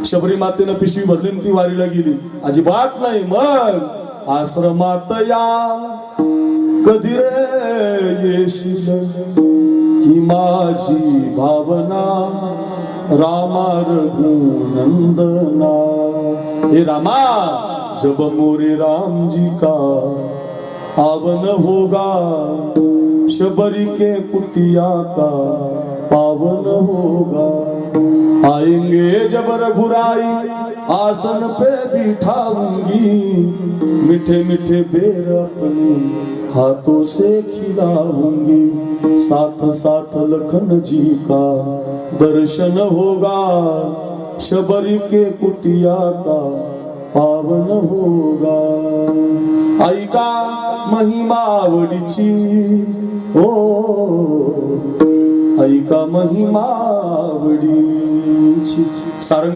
शबरी मातेनं पिशवी भरली ती वारीला गेली, अजिबात नाही. मग आश्रमात या कधी रे येशील ही माझी भावना, रामा रघुनंदना. हे रामा जब मोरे राम जी का आवन होगा, शबरी के कुतिया का पावन होगा. आएंगे जब रघुराई आसन पे बिठाऊंगी, मीठे मीठे बेर अपने हाथों से खिलाऊंगी. साथ साथ लखन जी का दर्शन होगा, शबरी के कुटिया का पावन होगा. ऐका महिमा आवडीची हो, ऐका महिमा आवडीची. सारंग